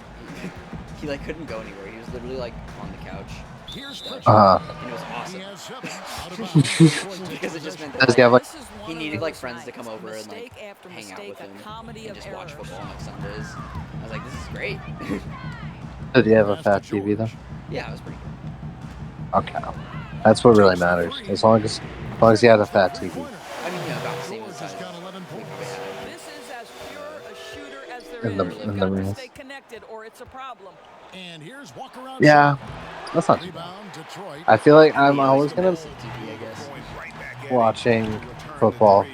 he like couldn't go anywhere. He was literally like on the couch, Here's Yeah. Pritchard. and it was He awesome has 7 out of bounds. Detroit takes because it just possession. meant that Does he have like? he needed like friends to come over and like hang out with him and just watch football on like Sundays. I was like, this is great. Did he have a Pass fat to TV though? George. Yeah, it was pretty good. Okay, that's what really matters. As long as he has a fat TV. I mean, about the same George size. has got 11 We points. probably had This is as pure a shooter as there In the- is. in You've the got to rings. stay connected or it's a problem. And here's Walker outside. Yeah, that's not too bad. Rebound, Detroit. I feel like I'm always gonna TV, I guess. watching football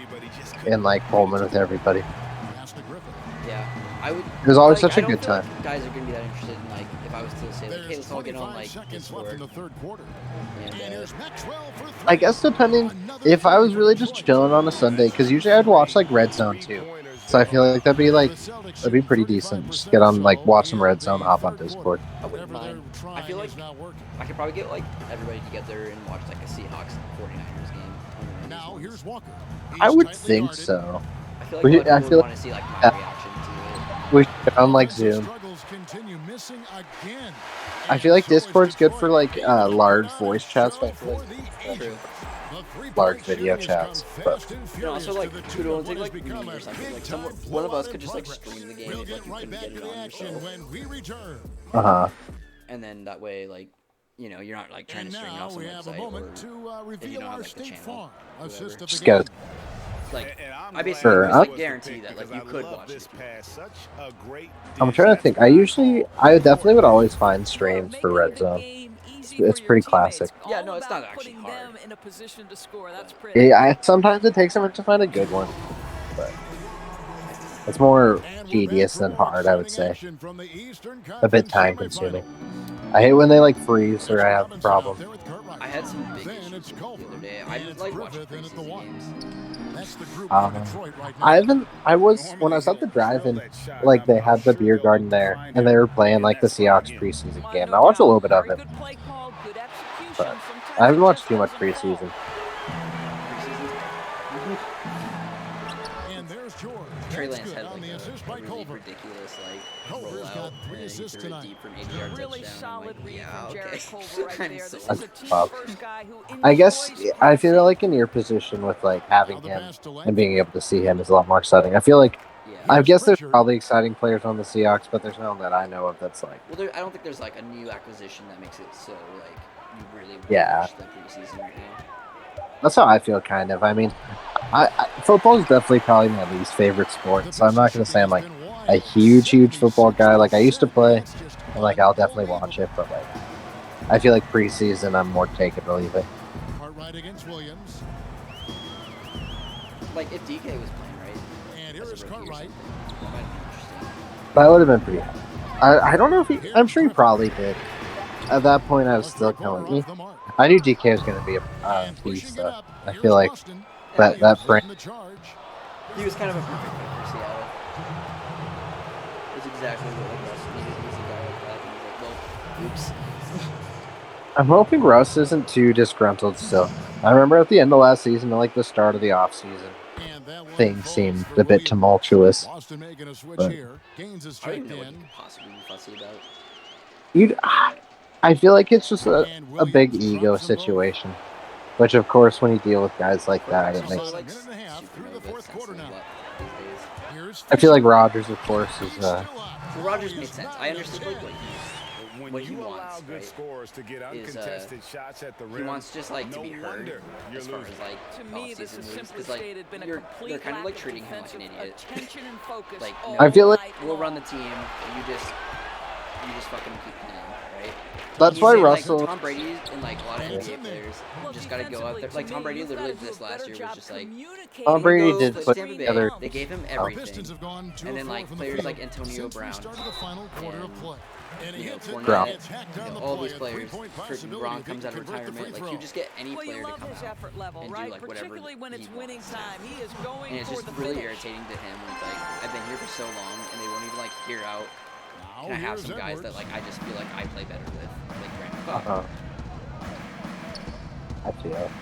in like Pullman with everybody. Pass to Griffin. Yeah, I would. It was always like, such a I don't good feel like time. guys are gonna be that interested in like if I was to say like, hey, There's let's all get on 25 like seconds left in Discord the third quarter. and And here's Maxwell for 3. I guess depending if I was really just chilling on a Sunday, because usually I'd watch like Red Zone too. So I feel like that'd be pretty decent. Just get on like watch some Red Zone, hop on Discord. I wouldn't mind. I feel like I could probably get like everybody together and watch like a Seahawks 49ers game. on the Now Niners here's Walker. I He's would tightly think guarded. so. I feel like We- a lot of I people feel- would want to see like my yeah. reaction We should get on like Defensive Zoom. struggles continue missing again. I feel like And so is Discord's good for Detroit. like large They voice show chats, but I feel for like the to it. eighth. True. The three-point large video shooting has chats, come but- fast and And also furious like to the could tune only of take what like has me become or a something. Like big-time one of us blowout could in just like progress. stream the game We'll if like get you right couldn't back get to it the on action yourself. when we return. And then that way like you're not like trying And to stream it now off some we have a website moment or to if you reveal don't have our like the State channel. Farm assist whatever. of the Just game. get it. Like I'm I glad basically Sure, just I- like was the guarantee pick that like because you I could love watch this it. pass. Such a great I'm dish. trying to That's think. why I call usually, I definitely would always find streams for Red Zone. It's pretty classic. Yeah, no, it's not actually hard. Them in a position to score. That's pretty. Yeah, sometimes it takes a minute to find a good one, but it's more And we're tedious back than for hard, I would exciting say. action from the Eastern A bit Conference time semifinal. consuming. I hate when they like freeze or I have Robinson out problems. there with Cartwright. I had some big Then issues it's the Culver, other day. and I it's like watching Griffith in at the preseason one. games. That's the group Um, for Detroit right now. I haven't. I was when I was at the drive-in, like they had the beer garden there, and they were playing like the Seahawks preseason game. I watched a little bit of it, but I haven't watched too much preseason. And there's George. Trey That's Lance good had on like the assist by a really Culver. ridiculous like Culver's rollout, got 3 and he assists threw it tonight. deep from 80 yards Really touchdown. I'm solid like, read yeah, from Jared okay. Culver right I'm there. This sold. is a That's team tough. first guy who I guess enjoys I feel passing. like in your position with like having Now the him pass to and Langford. being able to see him is a lot more exciting. I feel like Yeah. I guess there's Pritchard. probably exciting players on the Seahawks, but there's none that I know of that's like Well, I don't think there's like a new acquisition that makes it so like you really want Yeah. to watch the preseason right now. that's how I feel kind of. I mean, football is definitely probably my least favorite sport, so I'm not gonna say I'm like a huge football guy. Like I used to play, and like I'll definitely watch it, but like I feel like preseason I'm more take it or leave it. Cartwright against Williams. Like if DK was playing right, And here as is a rookie or Cartwright. something, that might be interesting. That would have been pretty. I don't know if he. I'm sure he probably did. At that point, I was still kind of like, I knew DK was going to be a And beast. pushing it up, I here's feel like Boston. that frame. Leading the charge. He was kind of a perfect fit for Seattle. It was exactly what Russ needed. He was a guy like that. And he was like, well, oops. I'm hoping Russ isn't too disgruntled still. I remember at the end of last season, like the start of the offseason, And that one things falls seemed for a bit Williams. tumultuous. Boston making a switch But- here. Gaines is I don't checked even know what in. you could possibly be fussy about. I feel like it's just And a big Williams ego drops them both. situation. Which, of course, when you deal with guys like that, it Quarterbacks makes. also, About a minute and a half through the supernova fourth quarter sense now. these days. Here's I feel like Fisher. Rodgers, of course, is. He's still up. Well, Rodgers Oh, made he's sense. not I in understood the like 10. When what you he allow wants, good right? scores to get Is, uncontested shots at the He rim, wants just like to no be heard wonder you're as far losing. as like To me, this offseason has moves, simply 'cause, like, stated been a they're complete kind of lack like treating him like an defensive idiot. attention and focus Like, all no, I feel like- night we'll run the long. team. You just fucking keep playing, right? That's He's why saying, Russell. Like, Tom Brady and like a lot of It's NBA in there. players Well, just got to go out there. defensively, Like to Tom me, Brady you've literally gotta do this a last better year was job just like communicating Tom Brady goes did to put Tampa Bay. together- They gave him The everything. Pistons have gone 2 And then, of 4 like, from the players field like Antonio since we Brown started the final quarter of and, play. And he you know, hits it. Brown. It's hacked down the all play. these A players. three-point Curtin possibility Braun if he comes can out of convert the retirement. free Like throw. you just get any Well, you player to love come his out effort level, and right? do like whatever Particularly when it's he winning wants. time. He is going And it's for just the really finish. irritating to him when it's like I've been here for so long and they won't even like hear out. Now Can I have here's some guys that Edwards. like I just feel like I play better with, like Brandon Clark.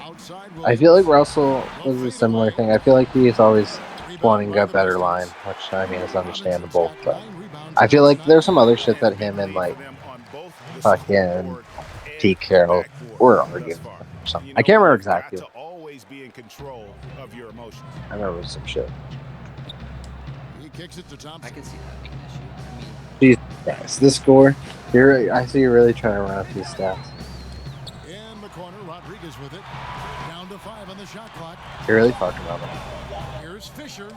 Outside I feel like Williams. Russell was a similar thing. I feel like he's always wanting a better line, which I mean is understandable. But I feel like there's some other shit that him and like fucking Pete Carroll were arguing or something. I can't remember exactly. To always be in control of your emotions. I remember some shit. He kicks it to I Thompson. can see that being an issue. I mean, Jesus Christ, this score. I see you're really trying to run up these stats. In the corner, Rodriguez with it. Down to 5 on the shot clock. You're really fucking up. Here's Fisher.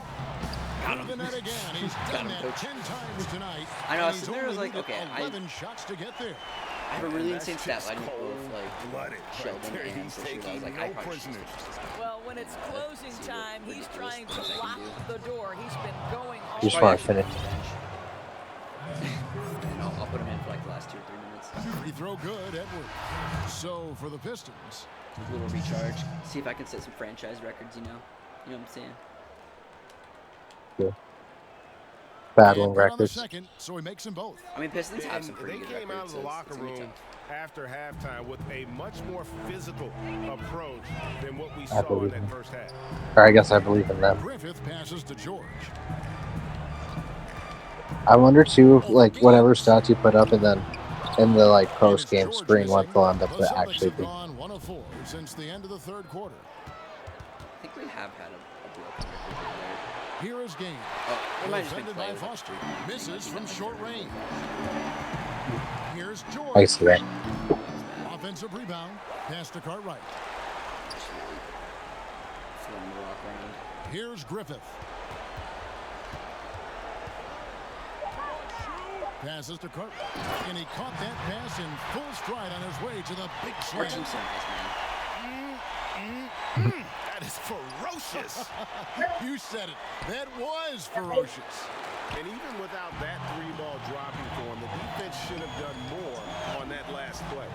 Got him. The net again. He's Got done him, that coach. 10 times tonight. I know, I and was he's sitting there, I was only like, needed okay, 11 shots to get there. I have a really That's insane stat just line with both like cold-blooded Sheldon right there. and He's Fisher. That I was taking like, no I probably should prisoners. switch this guy. Well, when it's Yeah, closing see what time, he's ridiculous trying to things I can lock do. the door. He's been going all You just Probably want to finish. actually bench. And I'll put him in for like the last 2 or 3 minutes. Free throw good, Edwards. So for the Pistons, A little recharge. See if I can set some franchise records. You know what I'm saying? Battling and good on the records. second, so he makes them both. I mean, Pistons have And some they pretty good came out of records. the So locker it's gonna be room tough. after halftime with a much more physical approach than what we saw in believe that him. first half. Or I guess I believe in them. Griffith passes to George. I wonder too, if, like whatever stats you put up, and then in the like post game George screen, what missing. they'll end up The to Celtics actually have be. gone 1 of 4 since the end of the third quarter. I think we have had a broken record there. Here is Gaines. Oh, it might have just been Defended play by with, like, Foster. 3 minutes, Misses like, from he's short not, like, range. Here's I George. see that. that was bad. Offensive rebound. Pass to Cartwright. Just really throwing the rock around. Here's Griffith. Passes to Cartwright. And he caught that pass in full stride on his way to the big Our slam. team's so nice, man. That is ferocious. You said it. That was ferocious. And even without that 3-ball dropping for him, the defense should have done more on that last play.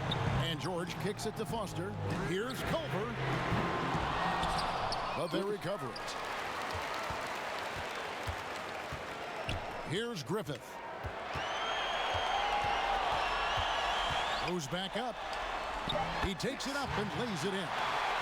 And George kicks it to Foster. Here's Culver. But they recover it. Here's Griffith. Goes back up. He takes it up and lays it in.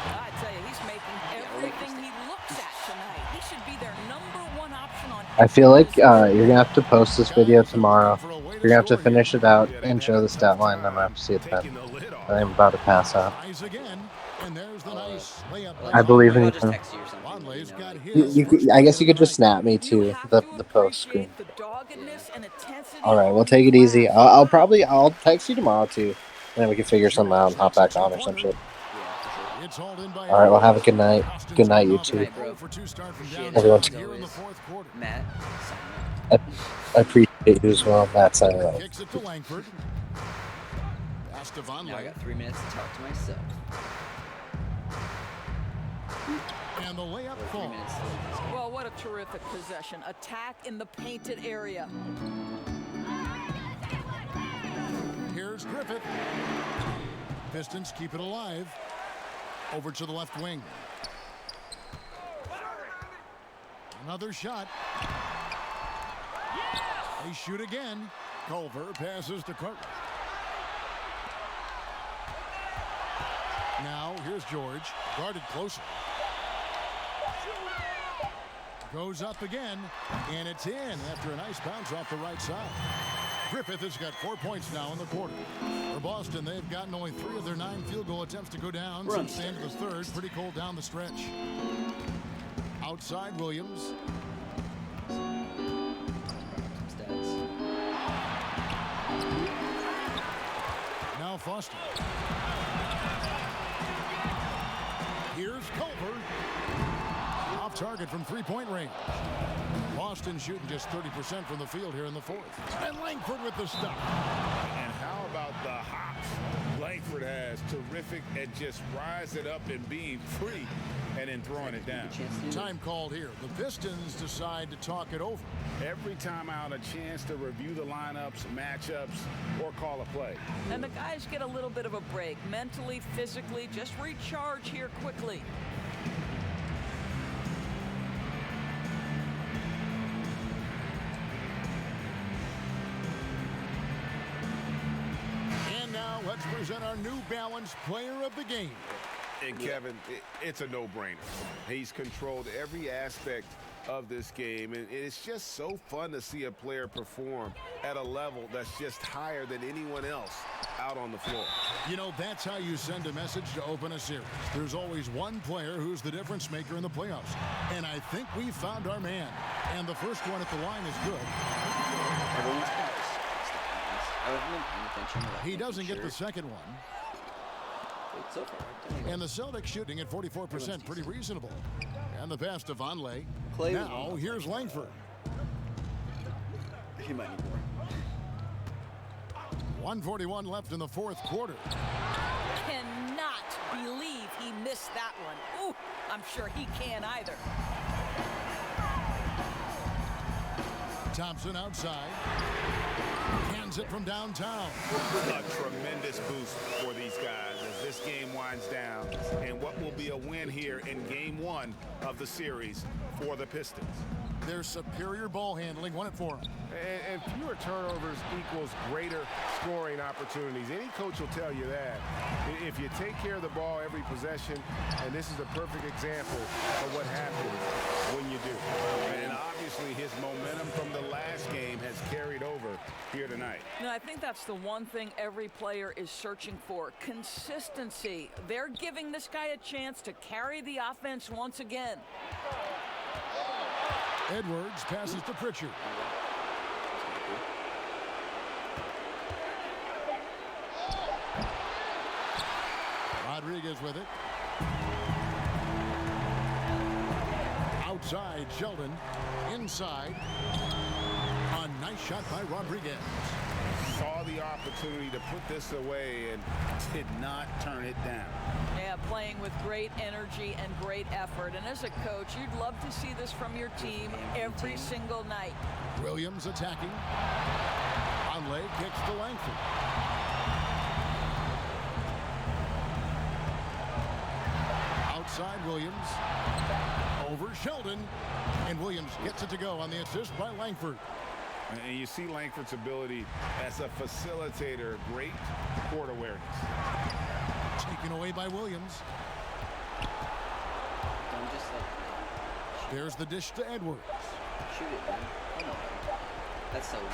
I tell you, he's making everything he looks at tonight. He should be their #1 option on. I feel like you're gonna have to post this video tomorrow. You're gonna have to finish it out and show the stat line. I'm gonna have to see it then. Taking the lid off. I'm about to pass out. Tries again. And there's the nice layup. I believe in I'll you. just text you or something. Longley's You know, got like, his. I guess you could just snap me You to have the to post screen. appreciate the doggedness and intensity All right, we'll on take it the easy. glass. I'll text you tomorrow too, and then we can figure something out and hop back on or some shit. yeah, for sure. It's hauled in by All right, well, have a good night. Good night, you two. Night, bro. For 2 start from Appreciate downtown Everyone. here in the fourth quarter. Matt, sign I appreciate you as well. Matt signing off. Kicks it to Langford. Pass to Von up. Now I Lay. got 3 minutes to talk to myself. And the layup 3 falls. minutes to leave this game. Well, what a terrific possession. Attack in the painted area. Here's Griffith. Pistons keep it alive. Over to the left wing. Another shot. They shoot again. Culver passes to Carter. Now here's George. Guarded closer. Goes up again. And it's in after a nice bounce off the right side. Griffith has got 4 points now in the quarter. For Boston, they've gotten only 3 of their 9 field goal attempts to go down since the end of the third. Pretty cold down the stretch. Outside Williams. Now Foster. Here's Culver. Off target from three-point range. Boston shooting just 30% from the field here in the fourth. And Langford with the stop. And how about the hops Langford has? Terrific at just rising up and being free and then throwing it down. Time called here. The Pistons decide to talk it over. Every time out, a chance to review the lineups, matchups, or call a play. And the guys get a little bit of a break. Mentally, physically, just recharge here quickly. And now let's present our New Balance Player of the Game. And Kevin, it's a no-brainer. He's controlled every aspect of this game, and it's just so fun to see a player perform at a level that's just higher than anyone else out on the floor. You know, that's how you send a message to open a series. There's always one player who's the difference maker in the playoffs. And I think we found our man. And the first one at the line is good. He doesn't get the second one. And the Celtics shooting at 44%, pretty reasonable. And the pass to Vonleh. Now here's Langford. He might need more. 1:41 left in the fourth quarter. Cannot believe he missed that one. Ooh, I'm sure he can't either. Thompson outside. Hands it from downtown. A tremendous boost for these guys as this game winds down, and what will be a win here in game one of the series for the Pistons. Their superior ball handling won it for them. And fewer turnovers equals greater scoring opportunities. Any coach will tell you that. If you take care of the ball every possession, and this is a perfect example of what happens when you do. And obviously his momentum from the last game has carried over here tonight. You know, I think that's the one thing every player is searching for. Consistency. They're giving this guy a chance to carry the offense once again. Edwards passes to Pritchard. Rodriguez with it. Outside, Sheldon. Inside. A nice shot by Rodriguez. Saw the opportunity to put this away and did not turn it down. Yeah, playing with great energy and great effort. And as a coach, you'd love to see this from your team every single night. Williams attacking. Vonleh kicks to Langford. Outside Williams. Over Sheldon. And Williams gets it to go on the assist by Langford. And you see Langford's ability as a facilitator, great court awareness. Taken away by Williams. Don't just like There's the dish to Edwards. shoot it, man. Come on. That's so weird.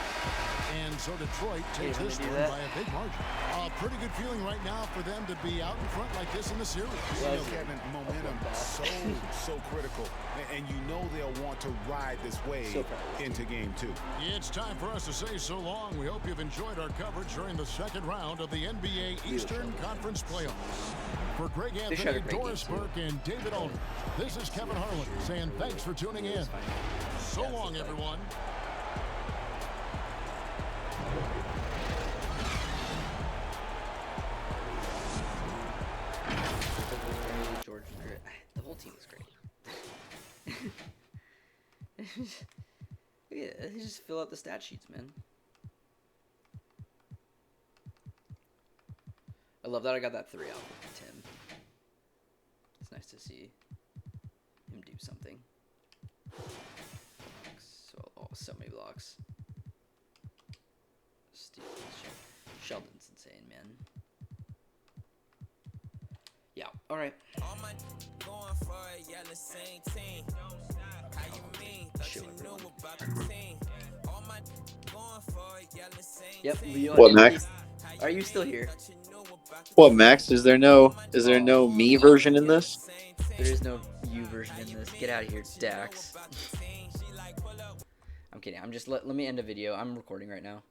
And so Detroit takes Able this to do one that? by a big margin. A pretty good feeling right now for them to be out in front like this in the series. You know, Kevin, momentum so critical. And you know they'll want to ride this wave into game two. It's time for us to say so long. We hope you've enjoyed our coverage during the second round of the NBA Eastern Conference Playoffs. For Greg shot a Anthony, great Doris game, too. Burke, and David Aldridge, this is Kevin Harlan saying thanks for tuning in. So long, everyone. George was great. The whole team was great. Yeah, they just fill out the stat sheets, man. I love that I got that 3 out of Tim. It's nice to see him do something. So many blocks. Sheldon's insane, man. Yeah, alright. Yep, Leo. What, Max? Are you still here? What, Max? Is there no me version in this? There is no you version in this. Get out of here, Dax. I'm kidding. I'm just let me end a video. I'm recording right now.